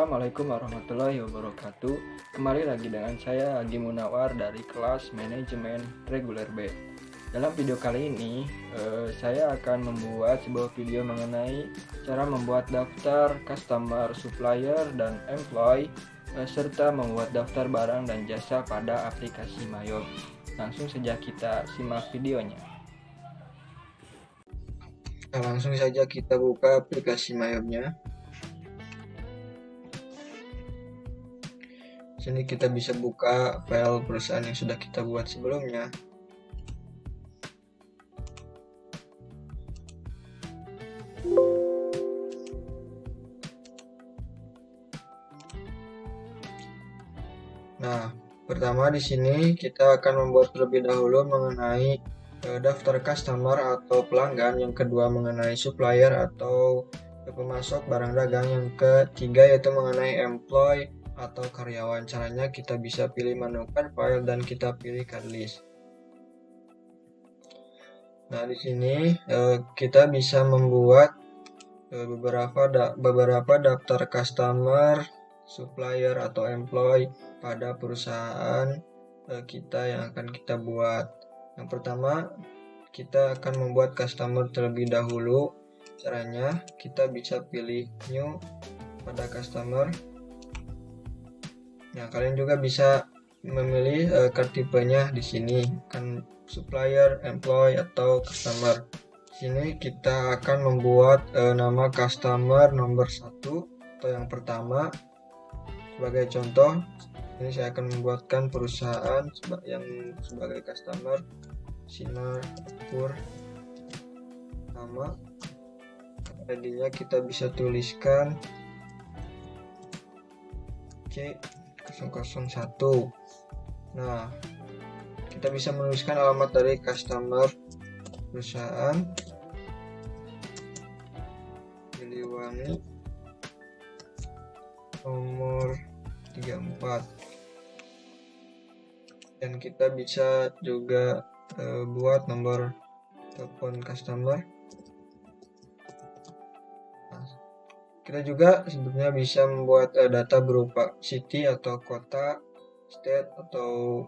Assalamualaikum warahmatullahi wabarakatuh. Kembali lagi dengan saya Agi Munawar dari kelas Manajemen Reguler B. Dalam video kali ini saya akan membuat sebuah video mengenai cara membuat daftar customer, supplier, dan employee serta membuat daftar barang dan jasa pada aplikasi Mayop. Langsung saja kita simak videonya. Langsung saja kita buka aplikasi Mayopnya. Sini kita bisa buka file perusahaan yang sudah kita buat sebelumnya. Nah, pertama di sini kita akan membuat terlebih dahulu mengenai daftar customer atau pelanggan, yang kedua mengenai supplier atau pemasok barang dagang, yang ketiga yaitu mengenai employee atau karyawan. Caranya kita bisa pilih menemukan file dan kita pilih card list. Nah, di sini kita bisa membuat beberapa daftar customer, supplier atau employee pada perusahaan kita yang akan kita buat. Yang pertama, kita akan membuat customer terlebih dahulu. Caranya kita bisa pilih new pada customer. Nah, kalian juga bisa memilih card tipenya di sini, kan supplier, employee atau customer. Di sini kita akan membuat nama customer nomor 1 atau yang pertama. Sebagai contoh, ini saya akan membuatkan perusahaan yang sebagai customer, Sinar Pur. Nama ID-nya kita bisa tuliskan C001. Nah, kita bisa menuliskan alamat dari customer perusahaan Giliwangi nomor 34, dan kita bisa juga buat nomor telepon customer. Nah, kita juga sebenarnya bisa membuat data berupa city atau kota, state atau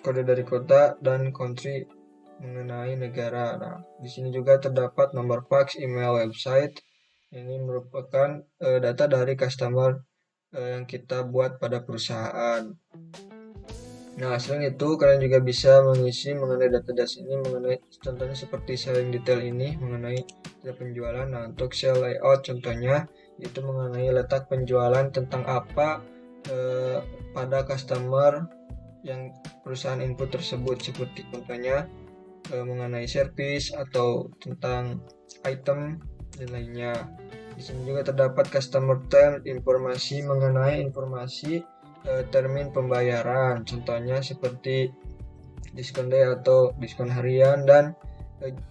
kode dari kota, dan country mengenai negara. Nah, di sini juga terdapat nomor fax, email, website. Ini merupakan data dari customer yang kita buat pada perusahaan. Nah, selain itu kalian juga bisa mengisi mengenai data-data ini, mengenai contohnya seperti selling detail ini mengenai penjualan. Nah, untuk sell layout contohnya itu mengenai letak penjualan tentang apa pada customer yang perusahaan input tersebut, seperti contohnya mengenai service atau tentang item dan lainnya. Di sini juga terdapat customer term, informasi mengenai informasi termin pembayaran, contohnya seperti diskon day atau diskon harian, dan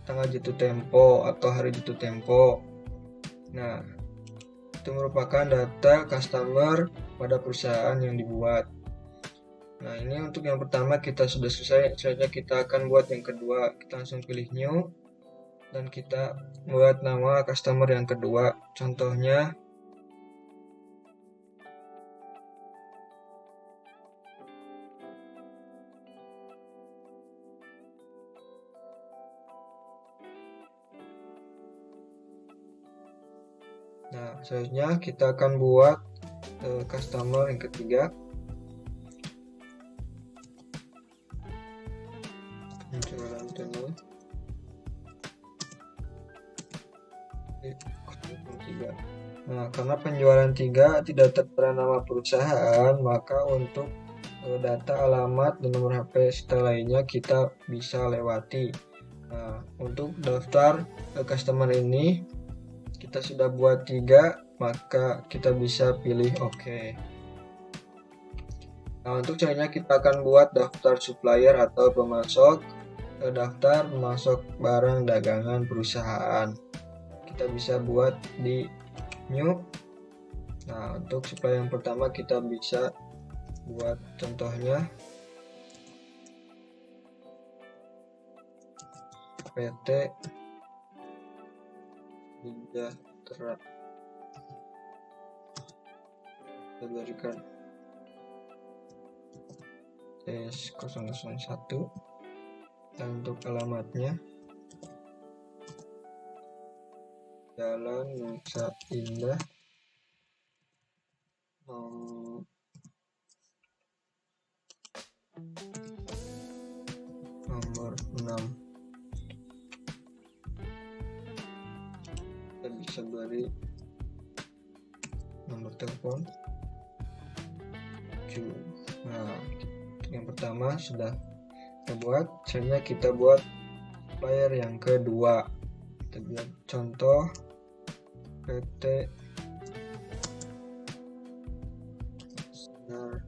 tanggal jatuh tempo atau hari jatuh tempo. Nah, itu merupakan data customer pada perusahaan yang dibuat. Nah, ini untuk yang pertama kita sudah selesai. Selanjutnya kita akan buat yang kedua. Kita langsung pilih new dan kita buat nama customer yang kedua. Contohnya nah, selanjutnya kita akan buat customer yang ketiga. Penjualan tenun. Nah, karena penjualan 3 tidak tertera nama perusahaan, maka untuk data alamat dan nomor HP setelah lainnya kita bisa lewati. Nah, untuk daftar customer ini kita sudah buat 3, maka kita bisa pilih OK. Nah, untuk caranya kita akan buat daftar supplier atau pemasok, daftar pemasok barang dagangan perusahaan. Kita bisa buat di new. Nah, untuk supplier yang pertama kita bisa buat contohnya PT Sejahtera. kita berikan S001, dan untuk alamatnya Jalan Nusa Indah nomor 6. Kita bisa beri nomor telepon 7. Nah, yang pertama sudah kita buat. Selanjutnya kita buat flyer yang kedua. Kita buat contoh PT Sinar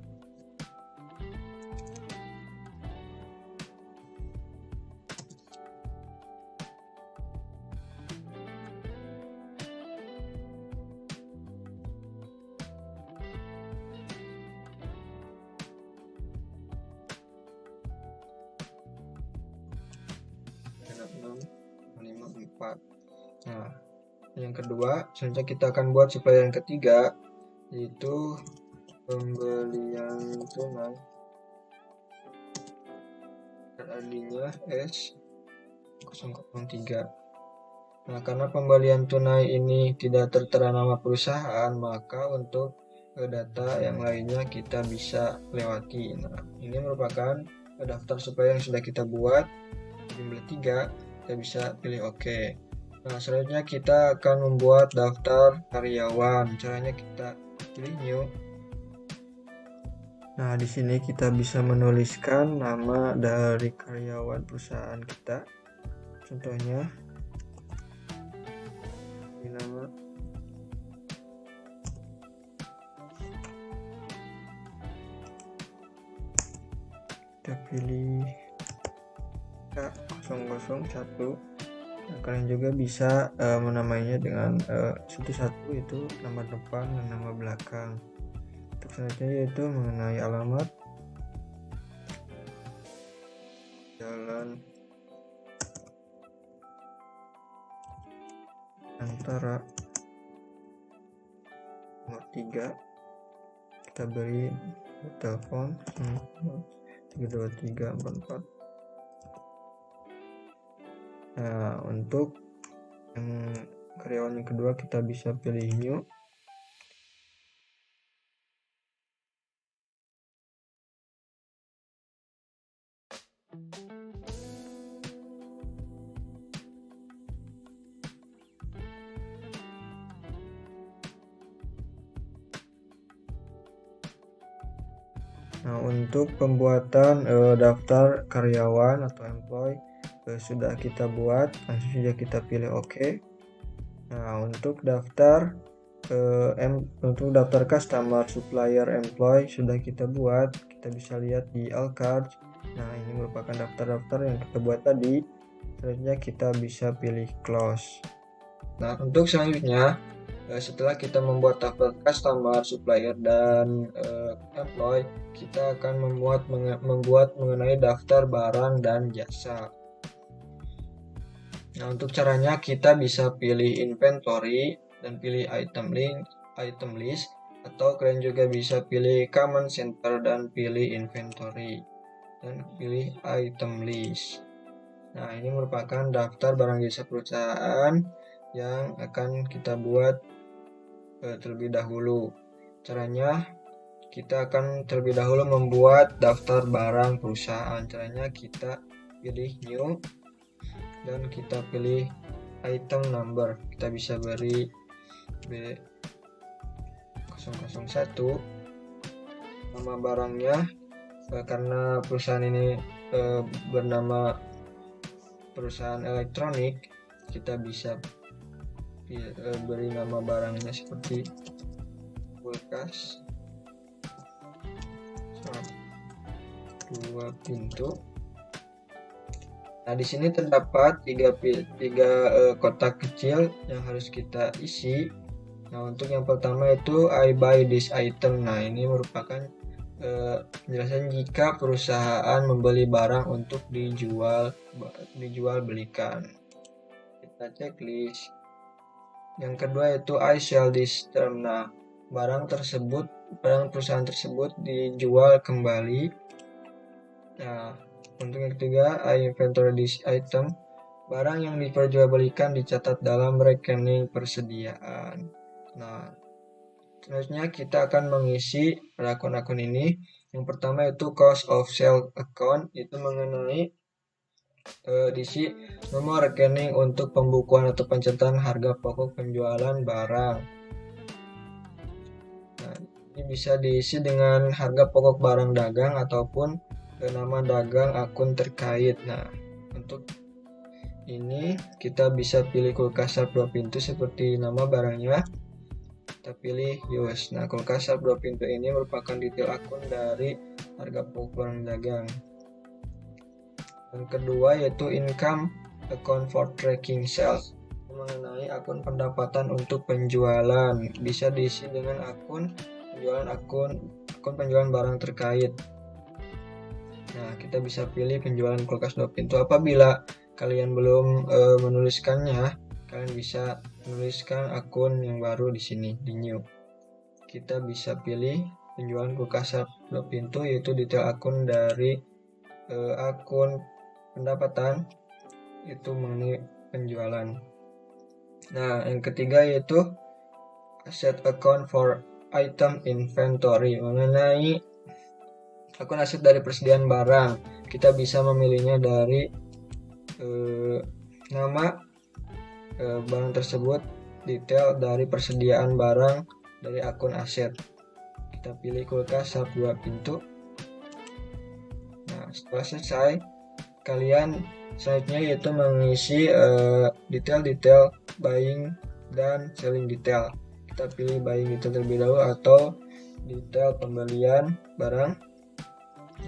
Jalan 654. Nah, yang kedua, selanjutnya kita akan buat supplier yang ketiga, yaitu pembelian tunai. ID-nya S003. Nah, karena pembelian tunai ini tidak tertera nama perusahaan, maka untuk data yang lainnya kita bisa lewati. Nah, ini merupakan daftar supplier yang sudah kita buat, jumlah 3, kita bisa pilih OK. Nah, selanjutnya kita akan membuat daftar karyawan. Caranya kita pilih new. Nah, di sini kita bisa menuliskan nama dari karyawan perusahaan kita. Contohnya ini nama kita pilih K001. Nah, kalian juga bisa menamainya dengan satu-satu, itu nama depan dan nama belakang. Untuk selanjutnya yaitu mengenai alamat Jalan Antara nomor 3. Kita beri telepon 32344. Nah, untuk yang karyawan yang kedua kita bisa pilih new. Nah, untuk pembuatan daftar karyawan atau employee sudah kita buat, langsung saja kita pilih OK. Nah, untuk daftar customer, supplier, employee sudah kita buat, kita bisa lihat di all cards. Nah, ini merupakan daftar-daftar yang kita buat tadi. Selanjutnya kita bisa pilih close. Nah, untuk selanjutnya setelah kita membuat daftar customer, supplier, dan employee, kita akan membuat mengenai daftar barang dan jasa. Nah, untuk caranya kita bisa pilih inventory dan pilih item list, atau kalian juga bisa pilih command center dan pilih inventory dan pilih item list. Nah, ini merupakan daftar barang jasa perusahaan yang akan kita buat terlebih dahulu. Caranya kita akan terlebih dahulu membuat daftar barang perusahaan. Caranya kita pilih new dan kita pilih item number. Kita bisa beri B001 nama barangnya, karena perusahaan ini bernama perusahaan elektronik, kita bisa beri nama barangnya seperti kulkas 2 pintu. Nah, di sini terdapat tiga kotak kecil yang harus kita isi. Nah, untuk yang pertama itu I buy this item. Nah, ini merupakan penjelasan jika perusahaan membeli barang untuk dijual belikan. Kita checklist. Yang kedua itu I sell this term. Nah, barang tersebut barang perusahaan tersebut dijual kembali. Nah, untuk yang ketiga, inventory item, barang yang diperjualbelikan dicatat dalam rekening persediaan. Nah, selanjutnya kita akan mengisi pada akun-akun ini. Yang pertama itu cost of sale account, itu mengenai diisi nomor rekening untuk pembukuan atau pencatatan harga pokok penjualan barang. Nah, ini bisa diisi dengan harga pokok barang dagang ataupun nama dagang akun terkait. Nah, untuk ini kita bisa pilih kulkas SARP 2 pintu seperti nama barangnya. Kita pilih use. Nah, kulkas SARP 2 pintu ini merupakan detail akun dari harga pokok barang dagang. Yang kedua yaitu income account for tracking sales, mengenai akun pendapatan untuk penjualan. Bisa diisi dengan akun penjualan barang terkait. Nah, kita bisa pilih penjualan kulkas 2 pintu. Apabila kalian belum menuliskannya, kalian bisa menuliskan akun yang baru di sini, di new. Kita bisa pilih penjualan kulkas 2 pintu, yaitu detail akun dari akun pendapatan itu mengenai penjualan. Nah, yang ketiga yaitu asset account for item inventory, mengenai akun aset dari persediaan barang. Kita bisa memilihnya dari nama barang tersebut, detail dari persediaan barang dari akun aset. Kita pilih kulkas SARP 2 pintu. Nah, setelah selesai, kalian selanjutnya yaitu mengisi detail-detail buying dan selling detail. Kita pilih buying detail terlebih dahulu atau detail pembelian barang.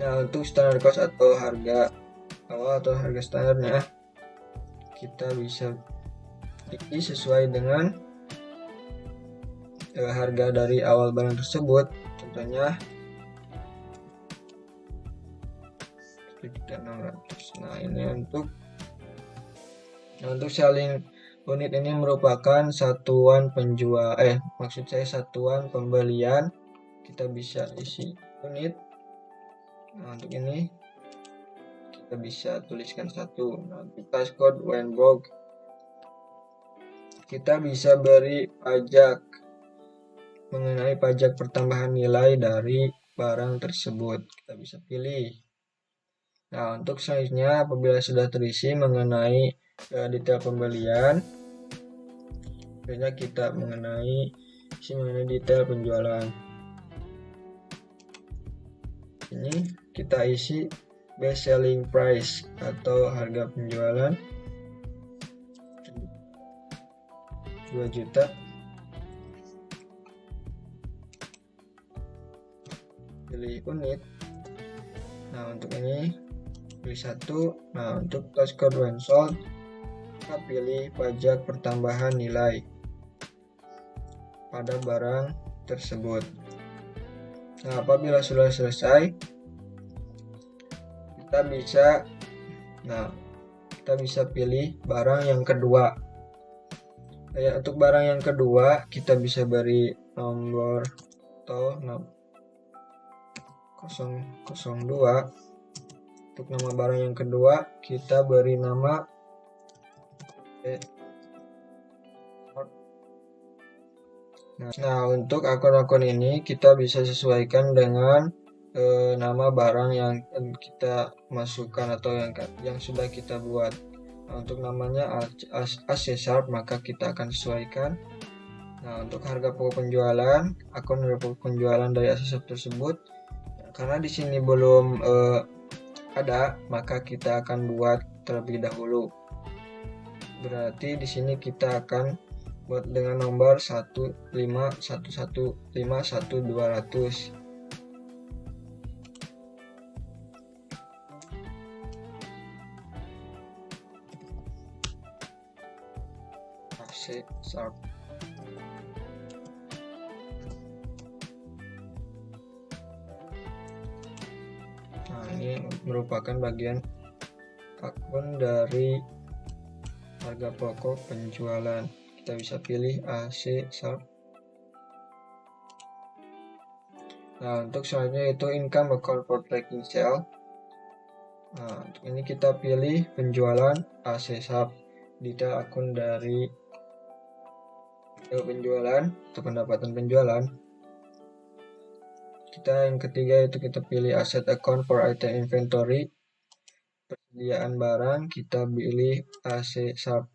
Nah, untuk standard cost atau harga awal atau harga standarnya, kita bisa pilih sesuai dengan harga dari awal barang tersebut. Contohnya 600. Nah, ini untuk selling unit ini merupakan satuan satuan pembelian. Kita bisa isi unit. Nah, untuk ini kita bisa tuliskan 1. Nah, untuk passcode when broke, kita bisa beri pajak, mengenai pajak pertambahan nilai dari barang tersebut. Kita bisa pilih. Nah, untuk selanjutnya apabila sudah terisi mengenai detail pembelian, selanjutnya kita mengenai detail penjualan. Ini kita isi best selling price atau harga penjualan 2 juta. Pilih unit. Nah, untuk ini pilih 1. Nah, untuk passcode when sold, kita pilih pajak pertambahan nilai pada barang tersebut. Nah, apabila sudah selesai, kita bisa pilih barang yang kedua. Untuk barang yang kedua, kita bisa beri nomor atau 002. Untuk nama barang yang kedua, kita beri nama Nah, untuk akun-akun ini kita bisa sesuaikan dengan nama barang yang kita masukkan atau yang sudah kita buat. Nah, untuk namanya AC Sharp, maka kita akan sesuaikan. Nah, untuk harga pokok penjualan, akun harga pokok penjualan dari AC Sharp tersebut, karena di sini belum ada, maka kita akan buat terlebih dahulu. Berarti di sini kita akan buat dengan nomor 151151200. AC Sharp. Nah, ini merupakan bagian akun dari harga pokok penjualan. Kita bisa pilih AC Sharp. Nah, untuk selanjutnya itu income account for tracking sale. Nah, untuk ini kita pilih penjualan AC sub, detail akun dari penjualan atau pendapatan penjualan. Yang ketiga itu kita pilih asset account for item inventory, persediaan barang, kita pilih AC sub.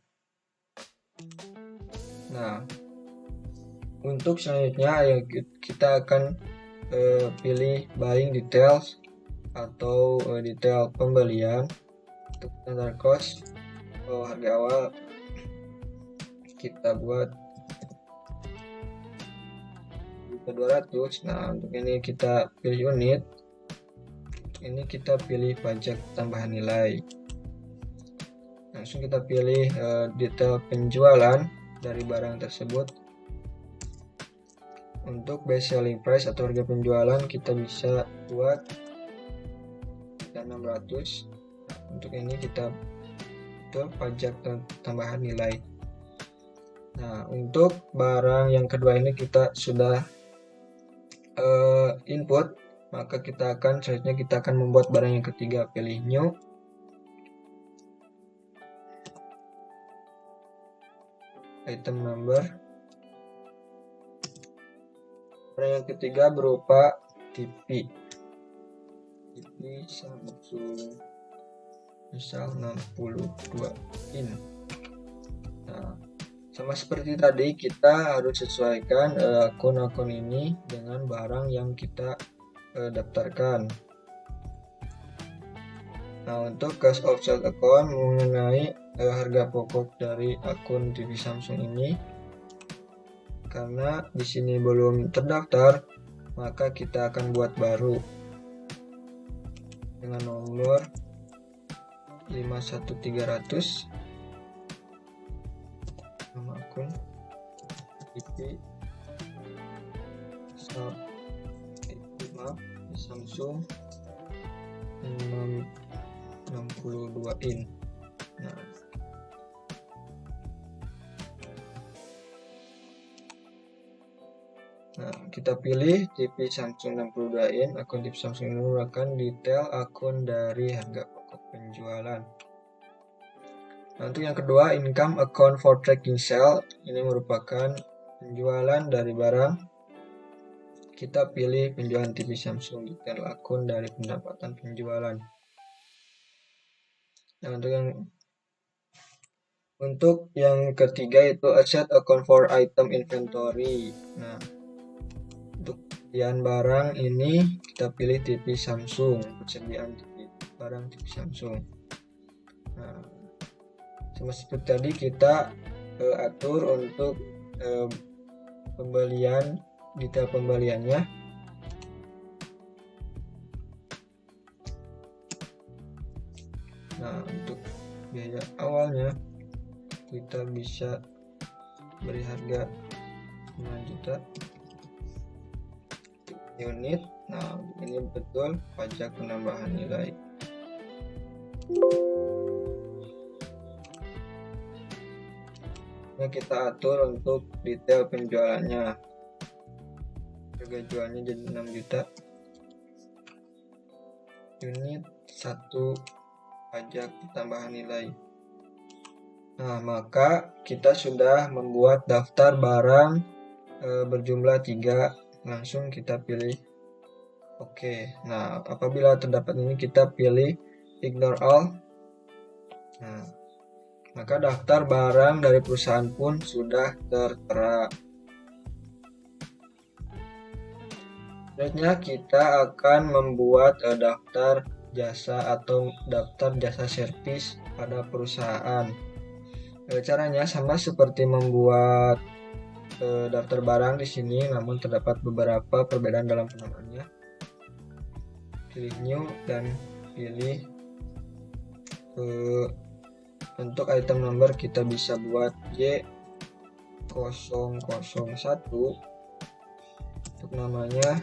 Nah, untuk selanjutnya ya kita akan pilih buying details atau detail pembelian. Untuk standard cost harga awal kita buat 200. Nah, untuk ini kita pilih unit. Untuk ini kita pilih pajak tambahan nilai. Langsung kita pilih detail penjualan dari barang tersebut. Untuk best selling price atau harga penjualan kita bisa buat 600. Untuk ini kita butuh pajak tambahan nilai. Nah, untuk barang yang kedua ini kita sudah input, maka selanjutnya kita akan membuat barang yang ketiga. Pilih new, item number. Barang yang ketiga berupa TV Samsung misal 62 in. Nah, sama seperti tadi, kita harus sesuaikan akun-akun ini dengan barang yang kita daftarkan. Nah, untuk cash of sales account mengenai harga pokok dari akun TV Samsung ini, karena di sini belum terdaftar, maka kita akan buat baru dengan nomor 51300, nama akun TV Samsung 62 in. Nah, kita pilih TV Samsung 62 in. Akun TV Samsung ini merupakan detail akun dari harga pokok penjualan. Nah, untuk yang kedua, income account for tracking sale. Ini merupakan penjualan dari barang. Kita pilih penjualan TV Samsung, detail akun dari pendapatan penjualan. Nah, untuk yang ketiga itu asset account for item inventory. Nah, untuk persediaan barang ini kita pilih TV Samsung, persediaan barang TV Samsung. Nah, sama seperti tadi kita atur untuk pembelian, detail pembeliannya. Nah, untuk biaya awalnya kita bisa beri harga 5 juta unit. Nah, ini betul pajak penambahan nilai. Nah, kita atur untuk detail penjualannya. Harga jualnya jadi 6 juta. Unit 1 pajak tambahan nilai. Nah, maka kita sudah membuat daftar barang berjumlah 3. Langsung kita pilih oke. Nah, apabila terdapat ini kita pilih ignore all. Nah, maka daftar barang dari perusahaan pun sudah tertera. Selanjutnya kita akan membuat daftar jasa atau daftar jasa servis pada perusahaan. Caranya sama seperti membuat daftar barang di sini, namun terdapat beberapa perbedaan dalam penamaannya. Pilih new dan pilih untuk item number kita bisa buat Y001. Untuk namanya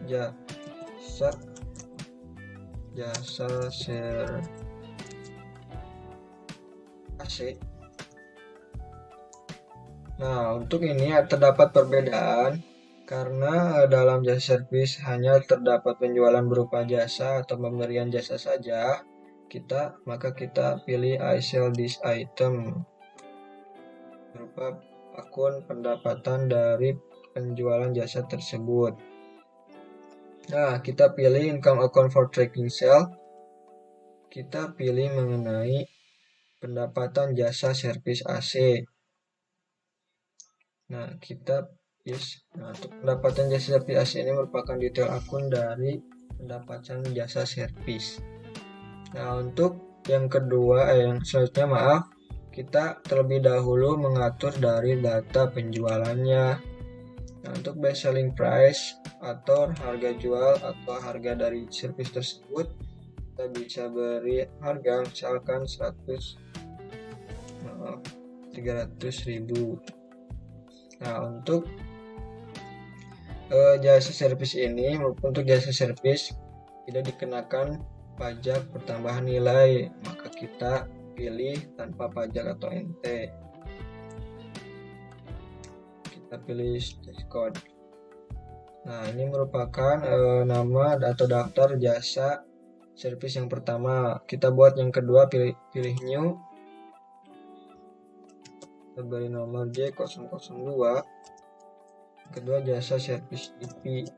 jasa share AC. Nah, untuk ini terdapat perbedaan Karena dalam jasa servis hanya terdapat penjualan berupa jasa atau pemberian jasa saja, maka kita pilih I sell this item berupa akun pendapatan dari penjualan jasa tersebut. Nah, kita pilih income account for tracking sale. Kita pilih mengenai pendapatan jasa servis AC. Nah, untuk pendapatan jasa servis AC ini merupakan detail akun dari pendapatan jasa servis. Nah, untuk yang kedua, yang selanjutnya kita terlebih dahulu mengatur dari data penjualannya. Nah, untuk best selling price atau harga jual atau harga dari servis tersebut, kita bisa beri harga misalkan 300.000. Nah, untuk jasa servis ini, untuk jasa servis tidak dikenakan pajak pertambahan nilai, maka kita pilih tanpa pajak atau NT. Kita pilih tax code. Nah, ini merupakan nama atau daftar jasa servis yang pertama. Kita buat yang kedua, pilih new. Kita beri nomor J002. Kedua, jasa servis TV.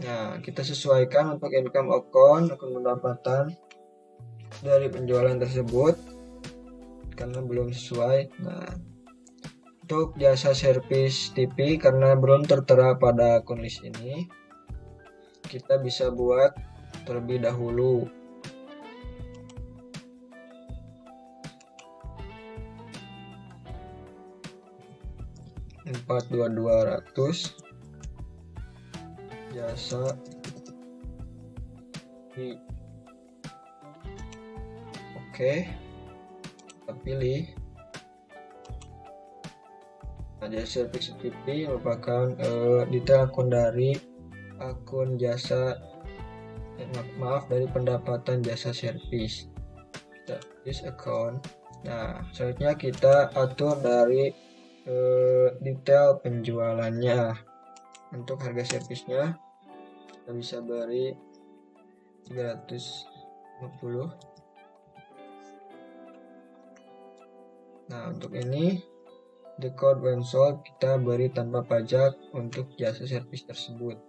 Nah, kita sesuaikan untuk income account, akun pendapatan dari penjualan tersebut karena belum sesuai. Nah, untuk jasa servis TV karena belum tertera pada akun list ini, kita bisa buat terlebih dahulu. $42,200 jasa TV. Oke, kita pilih. Nah, jasa servis TV merupakan detail akun dari akun jasa dari pendapatan jasa servis. Kita this account. Nah, selanjutnya kita atur dari detail penjualannya. Untuk harga servisnya kita bisa beri 350. Nah, untuk ini the code when sold kita beri tanpa pajak untuk jasa servis tersebut.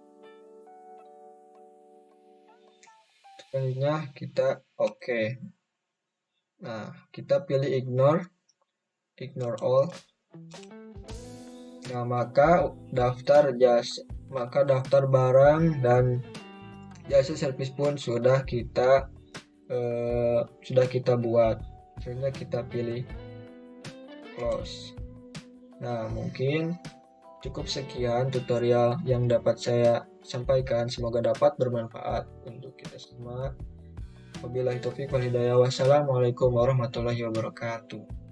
Selanjutnya kita oke. Nah, kita pilih ignore all. Nah, maka daftar barang dan jasa servis pun sudah kita buat. Selanjutnya kita pilih close. Nah, mungkin cukup sekian tutorial yang dapat saya sampaikan. Semoga dapat bermanfaat untuk kita semua. Wabillahi taufiq wal hidayah. Wassalamualaikum warahmatullahi wabarakatuh.